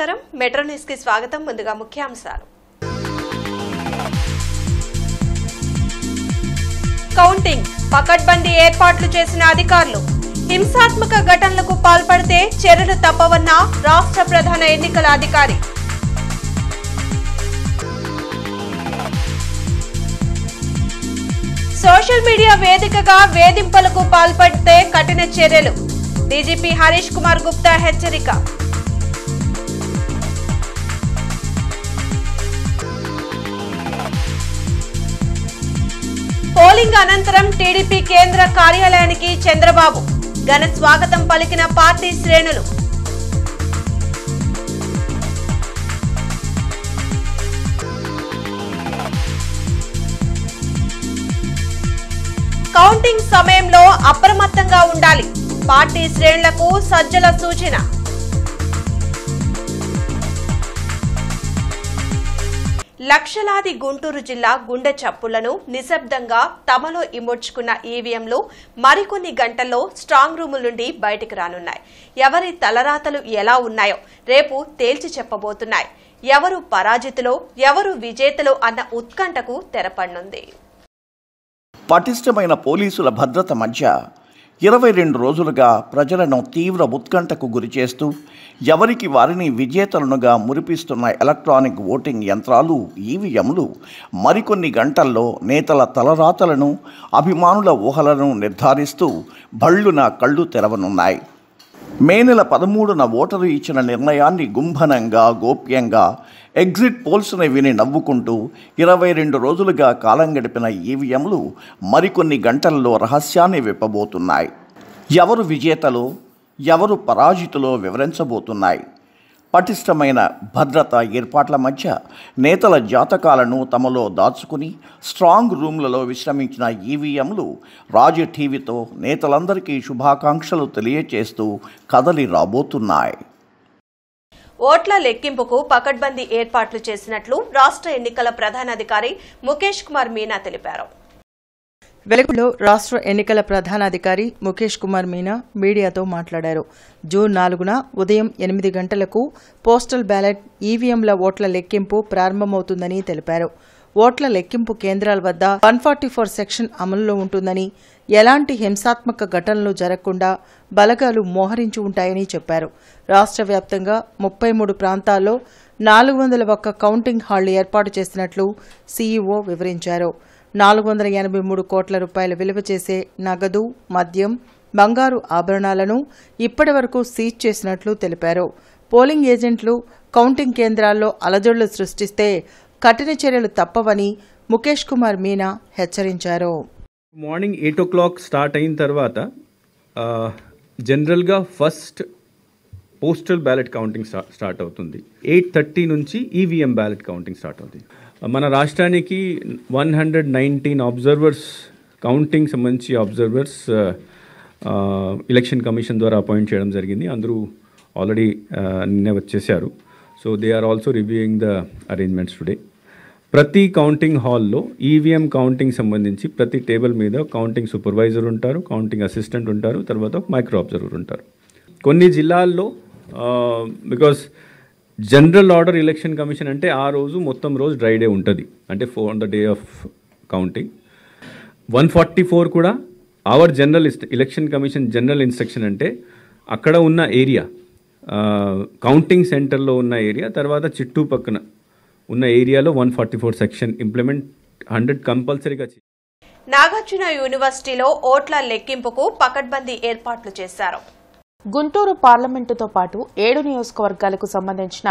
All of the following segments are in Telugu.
నమస్కారం మెట్రో న్యూస్ కి స్వాగతం ముందుగా ముఖ్యాంశాలు కౌంటింగ్ పకడ్బందీ ఏర్పాట్లు చేసిన అధికారులు హింసాత్మక ఘటనలకు పాల్పడితే చర్యలు తప్పవన్న రాష్ట్ర ప్రధాన ఎన్నికల అధికారి సోషల్ మీడియా వేదికగా వేధింపులకు పాల్పడితే కఠిన చర్యలు డీజీపీ హరీష్ కుమార్ గుప్తా హెచ్చరిక పోలింగ్ అనంతరం టీడీపీ కేంద్ర కార్యాలయానికి చంద్రబాబు ఘన స్వాగతం పలికిన పార్టీ శ్రేణులు కౌంటింగ్ సమయంలో అప్రమత్తంగా ఉండాలి పార్టీ శ్రేణులకు సజ్జల సూచన లక్షలాది గుంటూరు జిల్లా గుండె చప్పులను నిశ్శబ్దంగా తమలో ఇమోడ్చుకున్న ఈవీఎంలు మరికొన్ని గంటల్లో స్ట్రాంగ్ రూముల నుండి బయటికి రానున్నాయి. ఎవరి తలరాతలు ఎలా ఉన్నాయో రేపు తేల్చి చెప్పబోతున్నాయి. ఎవరు పరాజితులో ఎవరు విజేతలో అన్న ఉత్కంఠకు తెరపడనుంది. పటిష్టమైన పోలీసుల భద్రత మధ్య 22 రోజులుగా ప్రజలను తీవ్ర ఉత్కంఠకు గురిచేస్తూ ఎవరికి వారిని విజేతలనుగా మురిపిస్తున్న ఎలక్ట్రానిక్ ఓటింగ్ యంత్రాలు ఈవీఎంలు మరికొన్ని గంటల్లో నేతల తలరాతలను అభిమానుల ఊహలను నిర్ధారిస్తూ భళ్లున కళ్ళు తెరవనున్నాయి. మే నెల 13న ఓటరు ఇచ్చిన నిర్ణయాన్ని గుంభనంగా గోప్యంగా ఎగ్జిట్ పోల్స్ని విని నవ్వుకుంటూ 22 రోజులుగా కాలం గడిపిన ఈవీఎంలు మరికొన్ని గంటల్లో రహస్యాన్ని విప్పబోతున్నాయి. ఎవరు విజేతలో ఎవరు పరాజితులో వివరించబోతున్నాయి. పటిష్టమైన భద్రతా ఏర్పాట్ల మధ్య నేతల జాతకాలను తమలో దాచుకుని స్ట్రాంగ్ రూమ్లలో విశ్రమించిన ఈవీఎంలు రాజు టీవీతో నేతలందరికీ శుభాకాంక్షలు తెలియచేస్తూ కదలి రాబోతున్నాయి. ఓట్ల లెక్కింపుకు పకడ్బందీ ఏర్పాట్లు చేసినట్లు రాష్ట్ర ఎన్నికల ప్రధానాధికారి ముఖేష్ కుమార్ మీనా తెలిపారు. వెలుగులో రాష్ట్ర ఎన్నికల ప్రధానాధికారి ముఖేష్ కుమార్ మీనా మీడియాతో మాట్లాడారు. జూన్ 4న ఉదయం 8 గంటలకు పోస్టల్ బ్యాలెట్ ఈవీఎంల ఓట్ల లెక్కింపు ప్రారంభమవుతుందని తెలిపారు. ఓట్ల లెక్కింపు కేంద్రాల వద్ద 144 సెక్షన్ అమలులో ఉంటుందని ఎలాంటి హింసాత్మక ఘటనలు జరగకుండా బలగాలు మోహరించి ఉంటాయని చెప్పారు. రాష్ట్ర వ్యాప్తంగా 33 ప్రాంతాల్లో 401 కౌంటింగ్ హాళ్లు ఏర్పాటు చేసినట్లు సీఈఓ వివరించారు. 483 కోట్ల రూపాయల విలువ చేసే నగదు, మద్యం, బంగారు ఆభరణాలను ఇప్పటి వరకు సీజ్ చేసినట్లు తెలిపారు. పోలింగ్ ఏజెంట్లు కౌంటింగ్ కేంద్రాల్లో అలజడులు సృష్టిస్తే కఠిన చర్యలు తప్పవని ముఖేష్ కుమార్ మీనా హెచ్చరించారు. మార్నింగ్ 8 o'clock స్టార్ట్ అయిన తర్వాత జనరల్గా first postal ballot counting start అవుతుంది. 8:30 నుంచి ఈవీఎం బ్యాలెట్ కౌంటింగ్ స్టార్ట్ అవుతుంది. మన రాష్ట్రానికి 119 అబ్జర్వర్స్ కౌంటింగ్ సంబంధించి అబ్జర్వర్స్ ఎలక్షన్ కమిషన్ ద్వారా అపాయింట్ చేయడం జరిగింది. అందరూ ఆల్రెడీ నిన్న వచ్చేసారు. So they are also reviewing the arrangements today. ప్రతి కౌంటింగ్ హాల్లో ఈవీఎం కౌంటింగ్ సంబంధించి ప్రతి టేబుల్ మీద కౌంటింగ్ సూపర్వైజర్ ఉంటారు, కౌంటింగ్ అసిస్టెంట్ ఉంటారు, తర్వాత మైక్రో అబ్జర్వర్ ఉంటారు. కొన్ని జిల్లాల్లో because general order election commission అంటే ఆ రోజు మొత్తం రోజు డ్రై డే ఉంటుంది, అంటే on the day of counting. 144 కూడా our general election commission general instruction అంటే అక్కడ ఉన్న ఏరియా, కౌంటింగ్ సెంటర్లో ఉన్న ఏరియా, తర్వాత చుట్టుపక్కన ఉన్న ఏరియాలో 144 సెక్షన్ ఇంప్లిమెంట్ 100 కంపల్సరీగా. నాగార్జున యూనివర్సిటీలో ఓట్ల లెక్కింపుకు పకడ్బందీ ఏర్పాట్లు చేశారు. గుంటూరు పార్లమెంటుతో పాటు 7 నియోజకవర్గాలకు సంబంధించిన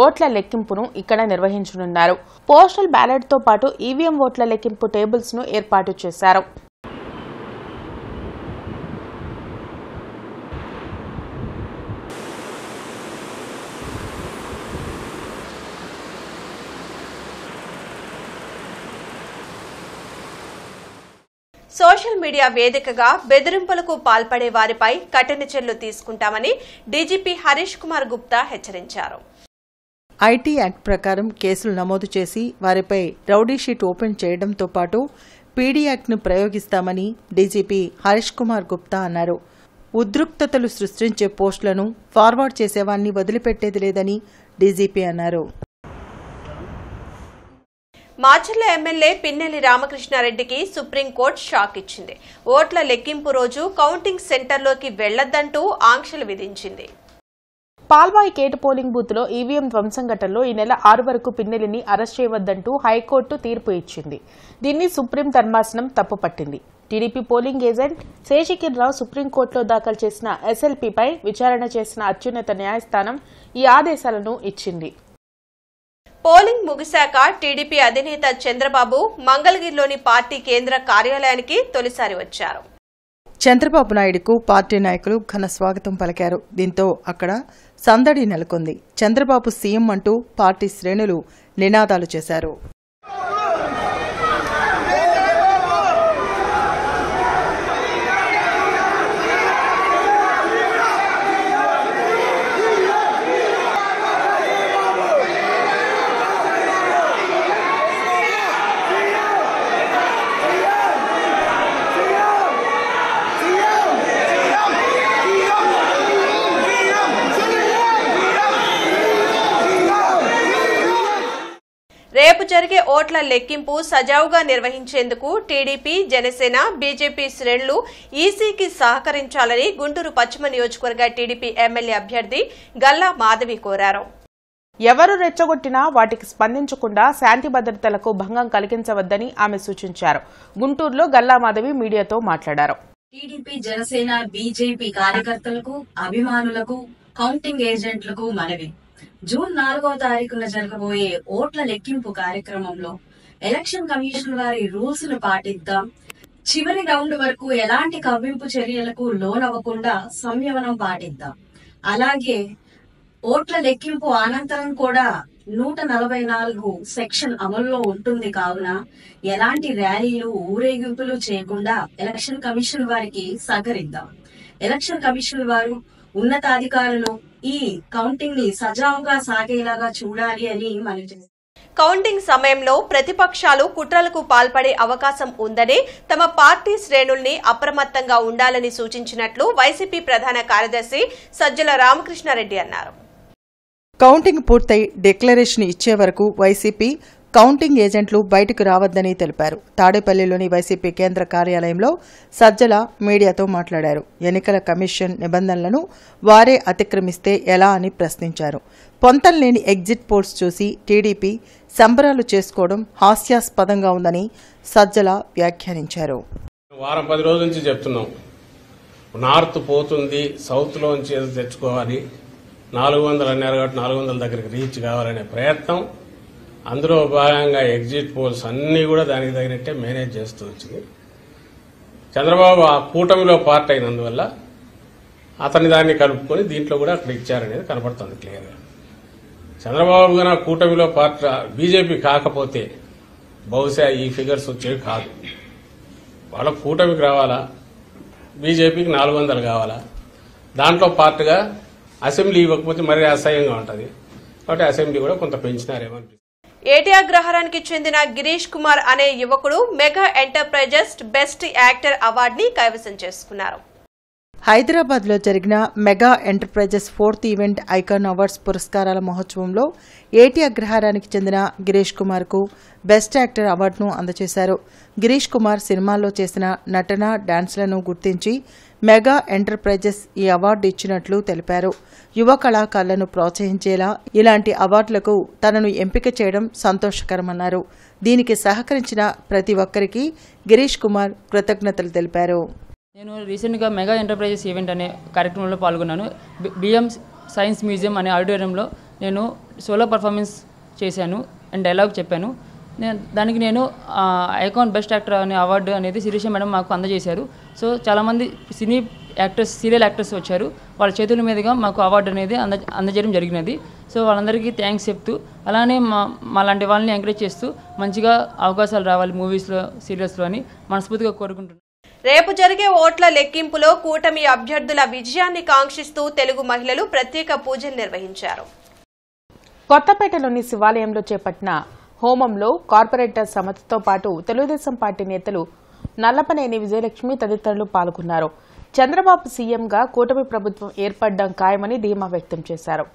ఓట్ల లెక్కింపును ఇక్కడ నిర్వహించనున్నారు. పోస్టల్ బ్యాలెట్ తో పాటు ఈవీఎం ఓట్ల లెక్కింపు టేబుల్స్ ను ఏర్పాటు చేశారు. సోషల్ మీడియా వేదికగా బెదిరింపులకు పాల్పడే వారిపై కఠిన చర్యలు తీసుకుంటామని డీజీపీ హరీష్ కుమార్ గుప్తా హెచ్చరించారు. ఐటీ యాక్ట్ ప్రకారం కేసులు నమోదు చేసి వారిపై రౌడీ షీట్ ఓపెన్ చేయడంతో పాటు పీడీ యాక్ట్ను ప్రయోగిస్తామని డీజీపీ హరీష్ కుమార్ గుప్తా అన్నారు. ఉద్రిక్తతలు సృష్టించే పోస్టులను ఫార్వర్డ్ చేసేవాన్ని వదిలిపెట్టేది లేదని డీజీపీ అన్నారు. మాచర్ల ఎమ్మెల్యే పిన్నెల్లి రామకృష్ణారెడ్డికి సుప్రీంకోర్టు షాక్ ఇచ్చింది. ఓట్ల లెక్కింపు రోజు కౌంటింగ్ సెంటర్లోకి వెళ్లొద్దంటూ ఆంక్షలు విధించింది. పాల్వాయి కేటు పోలింగ్ బూత్ లో ఈవీఎం ధ్వంసం ఘటనలో ఈ నెల 6 వరకు పిన్నెల్లిని అరెస్ట్ చేయవద్దంటూ హైకోర్టు తీర్పు ఇచ్చింది. దీన్ని సుప్రీం ధర్మాసనం తప్పుపట్టింది. టీడీపీ పోలింగ్ ఏజెంట్ శేషకిరణరావు సుప్రీంకోర్టులో దాఖలు చేసిన ఎస్ఎల్పీపై విచారణ చేసిన అత్యున్నత న్యాయస్థానం ఈ ఆదేశాలను ఇచ్చింది. పోలింగ్ ముగిశాక టీడీపీ అధినేత చంద్రబాబు మంగళగిరిలోని పార్టీ కేంద్ర కార్యాలయానికి తొలిసారి వచ్చారు. చంద్రబాబు నాయుడుకు పార్టీ నాయకులు ఘన స్వాగతం పలికారు. దీంతో అక్కడ సందడి నెలకొంది. చంద్రబాబు సీఎం అంటూ పార్టీ శ్రేణులు నినాదాలు చేశారు. రేపు జరిగే ఓట్ల లెక్కింపు సజావుగా నిర్వహించేందుకు టీడీపీ, జనసేన, బీజేపీ శ్రేణులు ఈసీకి సహకరించాలని గుంటూరు పశ్చిమ నియోజకవర్గ టీడీపీ ఎమ్మెల్యే అభ్యర్థి గల్లా మాధవి కోరారు. ఎవరు రెచ్చగొట్టినా వాటికి స్పందించకుండా శాంతి భద్రతలకు భంగం కలిగించవద్దని ఆమె సూచించారు. గుంటూరులో గల్లా మాధవి మీడియాతో మాట్లాడారు. టీడీపీ, జనసేన, బీజేపీ కార్యకర్తలకు, అభిమానులకు, కౌంటింగ్ ఏజెంట్లకు మనవి. జూన్ 4వ తారీఖున జరగబోయే ఓట్ల లెక్కింపు కార్యక్రమంలో ఎలక్షన్ కమిషన్ వారి రూల్స్ ను పాటిద్దాం. చివరి రౌండ్ వరకు ఎలాంటి కవ్వింపు చర్యలకు లోనవ్వకుండా సంయమనం పాటిద్దాం. అలాగే ఓట్ల లెక్కింపు అనంతరం కూడా 144 సెక్షన్ అమల్లో ఉంటుంది కావున ఎలాంటి ర్యాలీలు, ఊరేగింపులు చేయకుండా ఎలక్షన్ కమిషన్ వారికి సహకరిద్దాం. ఎలక్షన్ కమిషన్ వారు, ఉన్నతాధికారులు ఈ కౌంటింగ్ ని సజావుగా సాగేలాగా చూడాలి అని మనం చేస్తాం. కౌంటింగ్ సమయంలో ప్రతిపక్షాలు కుట్రలకు పాల్పడే అవకాశం ఉందని, తమ పార్టీ శ్రేణుల్ని అప్రమత్తంగా ఉండాలని సూచించినట్లు వైసీపీ ప్రధాన కార్యదర్శి సజ్జల రామకృష్ణారెడ్డి అన్నారు. కౌంటింగ్ పూర్తయి డిక్లరేషన్ ఇచ్చే వరకు వైసీపీ కౌంటింగ్ ఏజెంట్లు బయటకు రావద్దని తెలిపారు. తాడేపల్లిలోని వైసీపీ కేంద్ర కార్యాలయంలో సజ్జల మీడియాతో మాట్లాడారు. ఎన్నికల కమిషన్ నిబంధనలను వారే అతిక్రమిస్తే ఎలా అని ప్రశ్నించారు. పొంతల్లేని ఎగ్జిట్ పోల్స్ చూసి టీడీపీ సంబరాలు చేసుకోవడం హాస్యాస్పదంగా ఉందని సజ్జల వ్యాఖ్యానించారు. వారం 10 రోజుల నుంచి చెప్తున్నాం, నార్త్ పోతుంది, సౌత్ లోంచి ఏదో తెచ్చుకోవాలి, 400 అన్నారు కాబట్టి 400 దగ్గరికి రీచ్ కావాలనే ప్రయత్నం. అందులో భాగంగా ఎగ్జిట్ పోల్స్ అన్నీ కూడా దానికి తగినట్టే మేనేజ్ చేస్తూ వచ్చింది. చంద్రబాబు ఆ కూటమిలో పార్ట్ అయినందువల్ల అతని దాన్ని కలుపుకొని దీంట్లో కూడా అక్కడ ఇచ్చారనేది కనపడుతుంది క్లియర్గా. చంద్రబాబు గారు కూటమిలో పార్ట్ బీజేపీ కాకపోతే బహుశా ఈ ఫిగర్స్ వచ్చేవి కాదు. వాళ్ళ కూటమికి రావాలా, బీజేపీకి 400 కావాలా, దాంట్లో పార్ట్గా అసెంబ్లీ ఇవ్వకపోతే మరీ అసహ్యంగా ఉంటుంది. కాబట్టి అసెంబ్లీ కూడా కొంత పెంచినారేమో అనిపిస్తుంది. ఏటీ అగ్రహారానికి చెందిన గిరీష్ కుమార్ అనే యువకుడు మెగా ఎంటర్ప్రైజెస్ బెస్ట్ యాక్టర్ అవార్డుని కైవసం చేసుకున్నారు. హైదరాబాద్ లో జరిగిన Mega Enterprises 4th event icon awards పురస్కారాల మహోత్సవంలో ఏటీ అగ్రహారానికి చెందిన గిరీష్ కుమార్ కు బెస్ట్ యాక్టర్ అవార్డును అందజేశారు. గిరీష్ కుమార్ సినిమాల్లో చేసిన నటన, డాన్స్లను గుర్తించి మెగా ఎంటర్ప్రైజెస్ ఈ అవార్డు ఇచ్చినట్లు తెలిపారు. యువ కళాకారులను ప్రోత్సహించేలా ఇలాంటి అవార్డులకు తనను ఎంపిక చేయడం సంతోషకరమన్నారు. దీనికి సహకరించిన ప్రతి ఒక్కరికి గిరీష్ కుమార్ కృతజ్ఞతలు తెలిపారు. నేను రీసెంట్గా మెగా ఎంటర్ప్రైజెస్ ఈవెంట్ అనే కార్యక్రమంలో పాల్గొన్నాను. బిఎం సైన్స్ మ్యూజియం అనే ఆడిటోరియంలో నేను సోలో పర్ఫార్మెన్స్ చేశాను అండ్ డైలాగ్ చెప్పాను. దానికి నేను ఐకాన్ బెస్ట్ యాక్టర్ అనే అవార్డు అనేది శిరీష మేడం మాకు అందజేశారు. సో చాలామంది సినీ యాక్టర్స్, సీరియల్ యాక్టర్స్ వచ్చారు. వాళ్ళ చేతుల మీదుగా మాకు అవార్డు అనేది అందజేయడం జరిగినది. సో వాళ్ళందరికీ థ్యాంక్స్ చెప్తూ, అలానే మా లాంటి వాళ్ళని ఎంకరేజ్ చేస్తూ మంచిగా అవకాశాలు రావాలి మూవీస్లో, సీరియల్స్లో అని మనస్ఫూర్తిగా కోరుకుంటున్నాను. రేపు జరిగే ఓట్ల లెక్కింపులో కూటమి అభ్యర్థుల విజయాన్ని కాంక్షిస్తూ తెలుగు మహిళలు ప్రత్యేక పూజలు నిర్వహించారు. కొత్తపేటలోని శివాలయంలో చేపట్టిన హోమంలో కార్పొరేటర్ సమతతో పాటు తెలుగుదేశం పార్టీ నేతలు నల్లపనేని విజయలక్ష్మి తదితరులు పాల్గొన్నారు. చంద్రబాబు సీఎంగా కూటమి ప్రభుత్వం ఏర్పడడం ఖాయమని ధీమా వ్యక్తం చేశారు.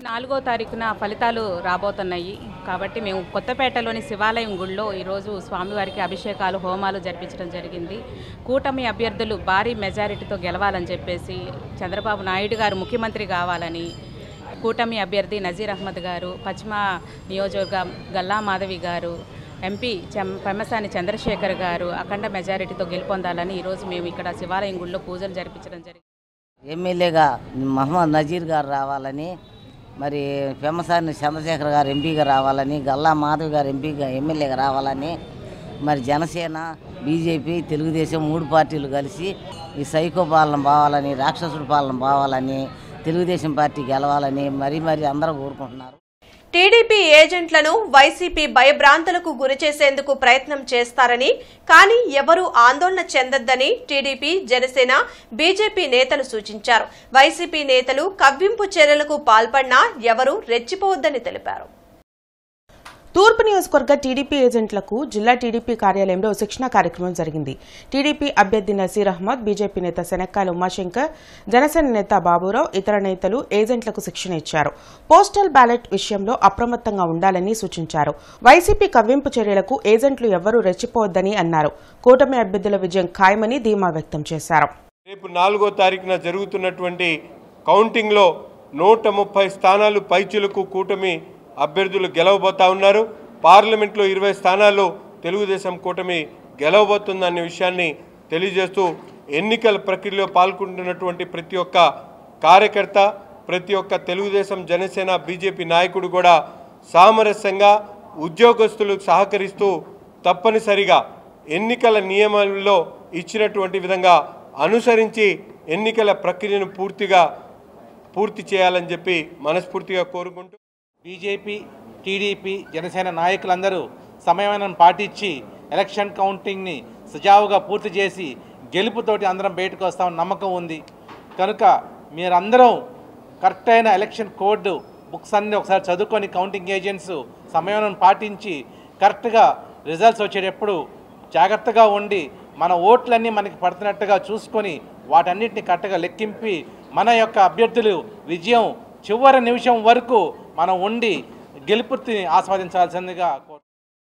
నాలుగో తారీఖున ఫలితాలు రాబోతున్నాయి కాబట్టి మేము కొత్తపేటలోని శివాలయం గుడిలో ఈరోజు స్వామివారికి అభిషేకాలు హోమాలు జరిపించడం జరిగింది. కూటమి అభ్యర్థులు భారీ మెజారిటీతో గెలవాలని చెప్పేసి చంద్రబాబు నాయుడు గారు ముఖ్యమంత్రి కావాలని కూటమి అభ్యర్థి నజీర్ అహ్మద్ గారు, పశ్చిమ నియోజకవర్గ గల్లా మాధవి గారు, ఎంపీ పెమ్మసాని చంద్రశేఖర్ గారు అఖండ మెజారిటీతో గెలుపొందాలని ఈరోజు మేము ఇక్కడ శివాలయం గుడిలో పూజలు జరిపించడం జరిగింది. ఎమ్మెల్యేగా మహమ్మద్ నజీర్ గారు రావాలని, మరి పెమ్మసాని చంద్రశేఖర్ గారు ఎంపీగా రావాలని, గల్లా మాధవి గారు ఎమ్మెల్యేగా రావాలని, మరి జనసేన, బీజేపీ, తెలుగుదేశం 3 పార్టీలు కలిసి ఈ సైకో పాలన పోవాలని, రాక్షసుడి పాలన పోవాలని, తెలుగుదేశం పార్టీ గెలవాలని మరీ అందరూ కోరుకుంటున్నారు. టీడీపీ ఏజెంట్లను వైసీపీ భయభ్రాంతులకు గురిచేసేందుకు ప్రయత్నం చేస్తారని, కానీ ఎవరూ ఆందోళన చెందొద్దని టీడీపీ, జనసేన, బీజేపీ నేతలు సూచించారు. వైసీపీ నేతలు కవ్వింపు చర్యలకు పాల్పడినా ఎవరూ రెచ్చిపోవద్దని తెలిపారు. తూర్పు నియోజకవర్గ టీడీపీ ఏజెంట్లకు జిల్లా టీడీపీ కార్యాలయంలో శిక్షణ కార్యక్రమం జరిగింది. టీడీపీ అభ్యర్థి నసీర్ అహ్మద్, బీజేపీ నేత శనక్కాయల ఉమాశంకర్, జనసేన నేత బాబురావు, ఇతర నేతలు ఏజెంట్లకు శిక్షణ ఇచ్చారు. పోస్టల్ బ్యాలెట్ విషయంలో అప్రమత్తంగా ఉండాలని సూచించారు. వైసీపీ కవ్వింపు చర్యలకు ఏజెంట్లు ఎవ్వరూ రెచ్చిపోవద్దని అన్నారు. కూటమి అభ్యర్థుల విజయం ఖాయమని ధీమా వ్యక్తం చేశారు. రేపు 4వ తారీఖున జరుగుతున్నటువంటి కౌంటింగ్లో 130 స్థానాలు పైచులకు కూటమి అభ్యర్థులు గెలవబోతా ఉన్నారు. పార్లమెంట్లో 20 స్థానాల్లో తెలుగుదేశం కూటమి గెలవబోతుందనే విషయాన్ని తెలియజేస్తూ ఎన్నికల ప్రక్రియలో పాల్గొంటున్నటువంటి ప్రతి ఒక్క కార్యకర్త, ప్రతి ఒక్క తెలుగుదేశం, జనసేన, బీజేపీ నాయకుడు కూడా సామరస్యంగా ఉద్యోగస్తులకు సహకరిస్తూ తప్పనిసరిగా ఎన్నికల నియమాలలో ఇచ్చినటువంటి విధంగా అనుసరించి ఎన్నికల ప్రక్రియను పూర్తి చేయాలని చెప్పి మనస్ఫూర్తిగా కోరుకుంటూ బీజేపీ, టీడీపీ, జనసేన నాయకులందరూ సమన్వయం పాటించి ఎలక్షన్ కౌంటింగ్ని సజావుగా పూర్తి చేసి గెలుపుతోటి అందరం బయటకు వస్తామని నమ్మకం ఉంది. కనుక మీరందరూ కరెక్ట్ అయిన ఎలక్షన్ కోడ్ బుక్స్ అన్నీ ఒకసారి చదువుకొని కౌంటింగ్ ఏజెంట్స్ సమన్వయం పాటించి కరెక్ట్గా రిజల్ట్స్ వచ్చేటప్పుడు జాగ్రత్తగా ఉండి మన ఓట్లన్నీ మనకి పడుతున్నట్టుగా చూసుకొని వాటన్నిటిని కరెక్ట్గా లెక్కింపి మన యొక్క అభ్యర్థులు విజయం చివరి నిమిషం వరకు మనం ఉండి గెలుపుని ఆస్వాదించాల్సిందిగా.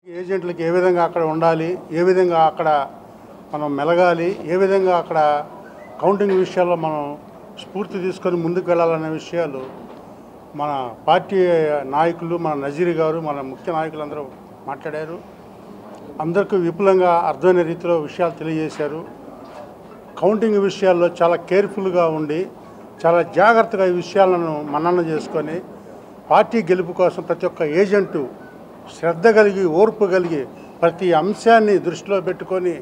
ఏజెంట్లకు ఏ విధంగా అక్కడ ఉండాలి, ఏ విధంగా అక్కడ మనం మెలగాలి, ఏ విధంగా అక్కడ కౌంటింగ్ విషయాల్లో మనం స్ఫూర్తి తీసుకొని ముందుకు వెళ్ళాలనే విషయాలు మన పార్టీ నాయకులు, మన నజీర్ గారు, మన ముఖ్య నాయకులందరూ మాట్లాడారు. అందరికీ విపులంగా అర్థమైన రీతిలో విషయాలు తెలియజేశారు. కౌంటింగ్ విషయాల్లో చాలా కేర్ఫుల్గా ఉండి చాలా జాగ్రత్తగా ఈ విషయాలను మన్నన చేసుకొని పార్టీ గెలుపు కోసం ప్రతి ఒక్క ఏజెంటు శ్రద్ధ కలిగి, ఓర్పు కలిగి ప్రతి అంశాన్ని దృష్టిలో పెట్టుకొని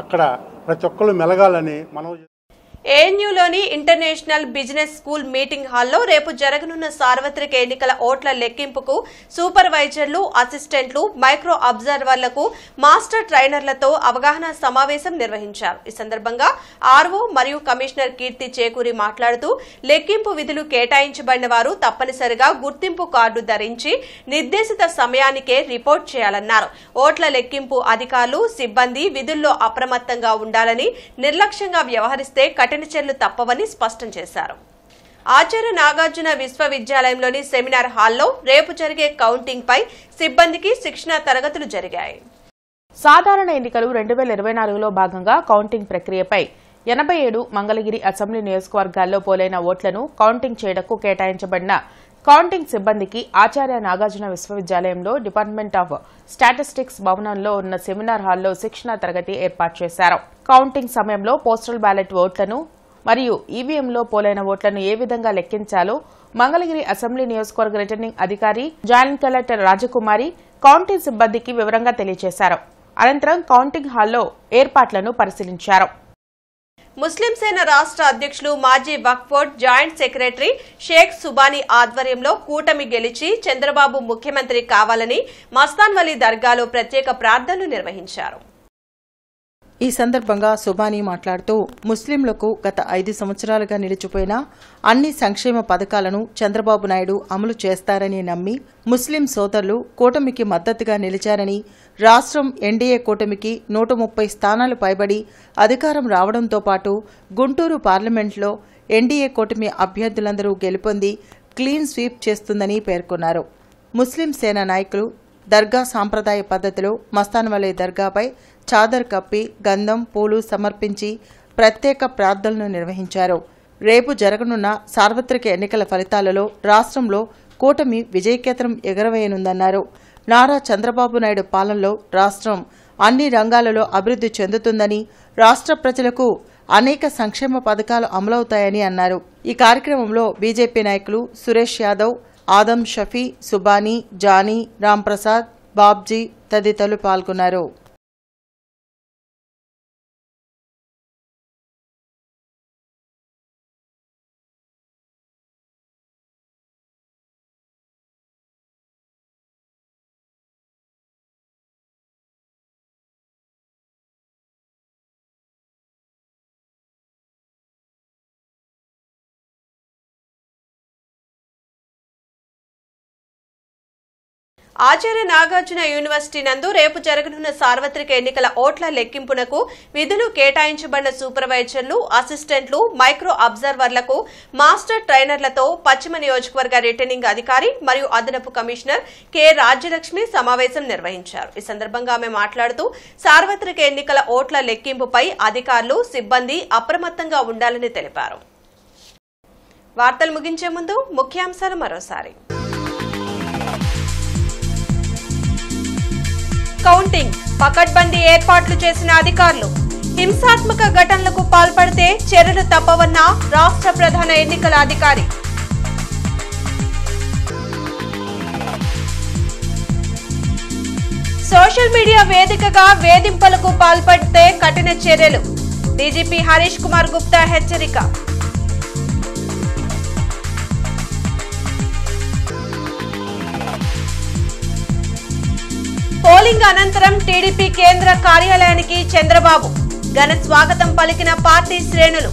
అక్కడ ప్రతి ఒక్కరు మెలగాలని మనం. ఏఎన్యూలోని ఇంటర్నేషనల్ బిజినెస్ స్కూల్ మీటింగ్ హాల్లో రేపు జరగనున్న సార్వత్రిక ఎన్నికల ఓట్ల లెక్కింపుకు సూపర్వైజర్లు, అసిస్టెంట్లు, మైక్రో అబ్జర్వర్లకు మాస్టర్ ట్రైనర్లతో అవగాహన సమావేశం నిర్వహించారు. ఈ సందర్భంగా ఆర్ఓ మరియు కమిషనర్ కీర్తి చేకూరి మాట్లాడుతూ లెక్కింపు విధులు కేటాయించబడిన వారు తప్పనిసరిగా గుర్తింపు కార్డు ధరించి నిర్దేశిత సమయానికే రిపోర్ట్ చేయాలన్నారు. ఓట్ల లెక్కింపు అధికారులు, సిబ్బంది విధుల్లో అప్రమత్తంగా ఉండాలని, నిర్లక్ష్యంగా వ్యవహరిస్తే కఠిన చర్యలు తప్పవని స్పష్టం చేశారు. ఆచార్య నాగార్జున విశ్వవిద్యాలయంలోని సెమినార్ హాల్లో రేపు జరిగే కౌంటింగ్ పై సిబ్బందికి శిక్షణ తరగతులు జరిగాయి. సాధారణ ఎన్నికలు 2024లో భాగంగా కౌంటింగ్ ప్రక్రియపై 87 మంగళగిరి అసెంబ్లీ నియోజకవర్గాల్లో పోలైన ఓట్లను కౌంటింగ్ చేయడానికి కేటాయించబడిన కౌంటింగ్ సిబ్బందికి ఆచార్య నాగార్జున విశ్వవిద్యాలయంలో డిపార్ట్మెంట్ ఆఫ్ స్టాటిస్టిక్స్ భవనంలో ఉన్న సెమినార్ హాల్లో శిక్షణ తరగతి ఏర్పాటు చేశారు. కౌంటింగ్ సమయంలో పోస్టల్ బ్యాలెట్ ఓట్లను మరియు ఈవీఎంలో పోలైన ఓట్లను ఏ విధంగా లెక్కించాలో మంగళగిరి అసెంబ్లీ నియోజకవర్గ రిటర్నింగ్ అధికారి జాయింట్ కలెక్టర్ రాజకుమారి కౌంటింగ్ సిబ్బందికి వివరంగా తెలియజేశారు. అనంతరం కౌంటింగ్ హాల్లో ఏర్పాట్లను పరిశీలించారు. ముస్లిం సేన రాష్ట్ర అధ్యక్షులు, మాజీ Waqf board joint secretary Shaik Subhani ఆధ్వర్యంలో కూటమి గెలిచి చంద్రబాబు ముఖ్యమంత్రి కావాలని మస్తాన్ వలీ దర్గాలో ప్రత్యేక ప్రార్థనలు నిర్వహించారు. ఈ సందర్భంగా సుబానీ మాట్లాడుతూ ముస్లింలకు గత 5 సంవత్సరాలుగా నిలిచిపోయిన అన్ని సంక్షేమ పథకాలను చంద్రబాబు నాయుడు అమలు చేస్తారని నమ్మి ముస్లిం సోదరులు కూటమికి మద్దతుగా నిలిచారని, రాష్ట్రం ఎన్డీఏ కూటమికి 130 స్థానాలు పైబడి అధికారం రావడంతో పాటు గుంటూరు పార్లమెంట్లో ఎన్డీఏ కూటమి అభ్యర్థులందరూ గెలుపొంది క్లీన్ స్వీప్ చేస్తుందని పేర్కొన్నారు. ముస్లిం సేన నాయకులు దర్గా సాంప్రదాయ పద్ధతిలో మస్తాన్వలే దర్గాపై చాదర్ కప్పి గంధం పూలు సమర్పించి ప్రత్యేక ప్రార్థనలు నిర్వహించారు. రేపు జరగనున్న సార్వత్రిక ఎన్నికల ఫలితాలలో రాష్ట్రంలో కూటమి విజయకేతనం ఎగరవేయనుందన్నారు. నారా చంద్రబాబు నాయుడు పాలనలో రాష్ట్రం అన్ని రంగాలలో అభివృద్ధి చెందుతుందని, రాష్ట్ర ప్రజలకు అనేక సంక్షేమ పథకాలు అమలవుతాయని అన్నారు. ఈ కార్యక్రమంలో బీజేపీ నాయకులు సురేష్ యాదవ్, ఆదం షఫీ, సుబానీ, జానీ, రాంప్రసాద్, బాబ్జీ తదితరులు పాల్గొన్నారు. ఆచార్య నాగార్జున యూనివర్సిటీ నందు రేపు జరగనున్న సార్వత్రిక ఎన్నికల ఓట్ల లెక్కింపునకు విధులు కేటాయించబడిన సూపర్వైజర్లు, అసిస్టెంట్లు, మైక్రో అబ్జర్వర్లకు మాస్టర్ ట్రైనర్లతో పశ్చిమ నియోజకవర్గ రిటర్నింగ్ అధికారి మరియు అదనపు కమిషనర్ కె రాజ్యలక్ష్మి సమావేశం నిర్వహించారు. ఈ సందర్భంగా ఆమె మాట్లాడుతూ సార్వత్రిక ఎన్నికల ఓట్ల లెక్కింపుపై అధికారులు, సిబ్బంది అప్రమత్తంగా ఉండాలని తెలిపారు. వార్తలు ముగించే ముందు ముఖ్యాంశాలు మరోసారి. కౌంటింగ్ పకడ్బందీ ఏర్పాట్లు చేసిన అధికారులు. హింసాత్మక ఘటనలకు పాల్పడితే చర్యలు తప్పవన్న రాష్ట్ర ప్రధాన ఎన్నికల అధికారి. సోషల్ మీడియా వేదికగా వేధింపులకు పాల్పడితే కఠిన చర్యలు. డీజీపీ హరీష్ కుమార్ గుప్తా హెచ్చరిక. పోలింగ్ అనంతరం టీడీపీ కేంద్ర కార్యాలయానికి చంద్రబాబు ఘన స్వాగతం పలికిన పార్టీ శ్రేణులు.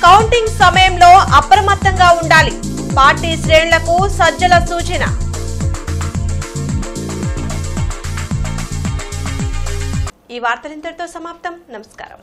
కౌంటింగ్ సమయంలో అప్రమత్తంగా ఉండాలి. పార్టీ శ్రేణులకు సజ్జల సూచన. ఈ వార్తలింతటితో సమాప్తం. నమస్కారం.